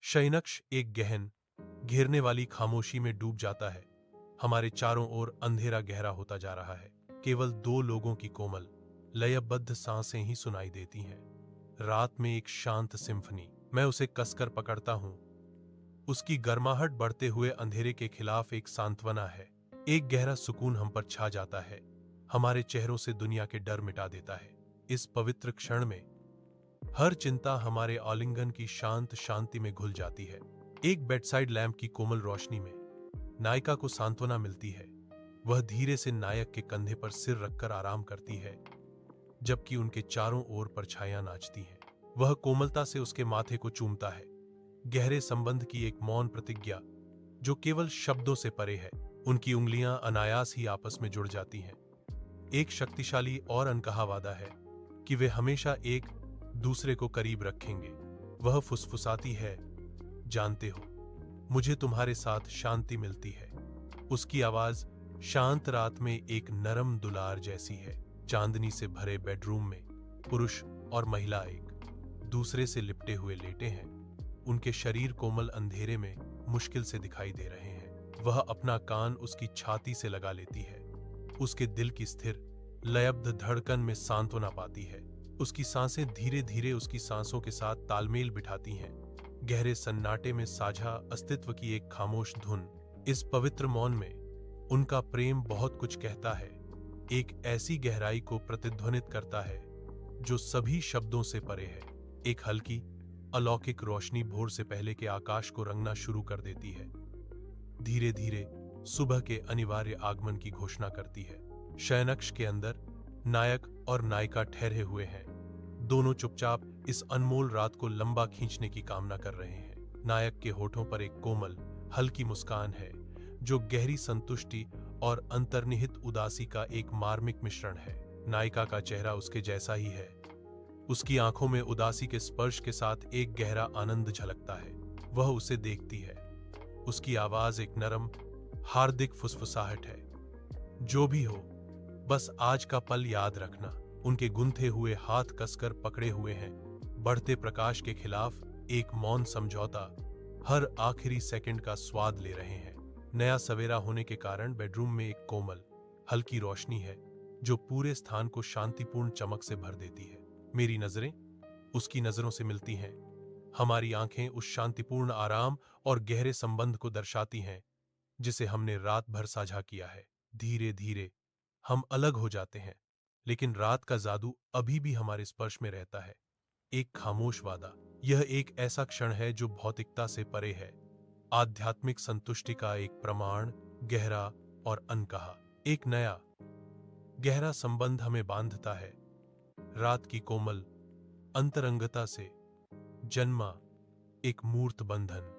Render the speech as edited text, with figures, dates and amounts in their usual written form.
शयनक्ष एक गहन, घेरने वाली खामोशी में डूब जाता है। हमारे चारों ओर अंधेरा गहरा होता जा रहा है। केवल दो लोगों की कोमल, लयबद्ध सांसें ही सुनाई देती हैं। रात में एक शांत सिम्फनी। मैं उसे कसकर पकड़ता हूं। उसकी गर्माहट बढ़ते हुए अंधेरे के खिलाफ एक सांत्वना है। एक गहरा सुकून हम पर छा जाता है, हमारे चेहरों से दुनिया के डर मिटा देता है। इस पवित्र क्षण में हर चिंता हमारे आलिंगन की शांत शांति में घुल जाती है। एक बेडसाइड लैंप की कोमल रोशनी में नायिका को सांत्वना मिलती है। वह धीरे से नायक के कंधे पर सिर रखकर आराम करती है, जबकि उनके चारों ओर परछाइयां नाचती हैं। वह कोमलता से उसके माथे को चूमता है, गहरे संबंध की एक मौन प्रतिज्ञा जो केवल शब्दों से परे है। उनकी उंगलियां अनायास ही आपस में जुड़ जाती हैं। एक शक्तिशाली और अनकहा वादा है कि वे हमेशा एक दूसरे को करीब रखेंगे। वह फुसफुसाती है, जानते हो, मुझे तुम्हारे साथ शांति मिलती है। उसकी आवाज शांत रात में एक नरम दुलार जैसी है। चांदनी से भरे बेडरूम में पुरुष और महिला एक दूसरे से लिपटे हुए लेटे हैं। उनके शरीर कोमल अंधेरे में मुश्किल से दिखाई दे रहे हैं। वह अपना कान उसकी छाती से लगा लेती है, उसके दिल की स्थिर लयबद्ध धड़कन में सांत्वना पाती है। उसकी सांसें धीरे धीरे उसकी सांसों के साथ तालमेल बिठाती हैं। गहरे सन्नाटे में साझा अस्तित्व की एक खामोश धुन। इस पवित्र मौन में उनका प्रेम बहुत कुछ कहता है, एक ऐसी गहराई को प्रतिध्वनित करता है जो सभी शब्दों से परे है। एक हल्की अलौकिक रोशनी भोर से पहले के आकाश को रंगना शुरू कर देती है, धीरे धीरे सुबह के अनिवार्य आगमन की घोषणा करती है। शयनक्ष के अंदर नायक और नायिका ठहरे हुए हैं। दोनों चुपचाप इस अनमोल रात को लंबा खींचने की कामना कर रहे हैं। नायक के होठों पर एक कोमल हल्की मुस्कान है जो गहरी संतुष्टि और अंतर्निहित उदासी का एक मार्मिक मिश्रण है। नायिका का चेहरा उसके जैसा ही है। उसकी आंखों में उदासी के स्पर्श के साथ एक गहरा आनंद झलकता है। वह उसे देखती है। उसकी आवाज एक नरम हार्दिक फुसफुसाहट है। जो भी हो, बस आज का पल याद रखना। उनके गुंथे हुए हाथ कसकर पकड़े हुए हैं। बढ़ते प्रकाश के खिलाफ एक मौन समझौता, हर आखिरी सेकंड का स्वाद ले रहे हैं। नया सवेरा होने के कारण बेडरूम में एक कोमल हल्की रोशनी है जो पूरे स्थान को शांतिपूर्ण चमक से भर देती है। मेरी नजरें उसकी नजरों से मिलती हैं। हमारी आंखें उस शांतिपूर्ण आराम और गहरे संबंध को दर्शाती हैं जिसे हमने रात भर साझा किया है। धीरे धीरे हम अलग हो जाते हैं, लेकिन रात का जादू अभी भी हमारे स्पर्श में रहता है। एक खामोश वादा। यह एक ऐसा क्षण है जो भौतिकता से परे है, आध्यात्मिक संतुष्टि का एक प्रमाण, गहरा और अनकहा। एक नया गहरा संबंध हमें बांधता है। रात की कोमल अंतरंगता से जन्मा एक मूर्त बंधन।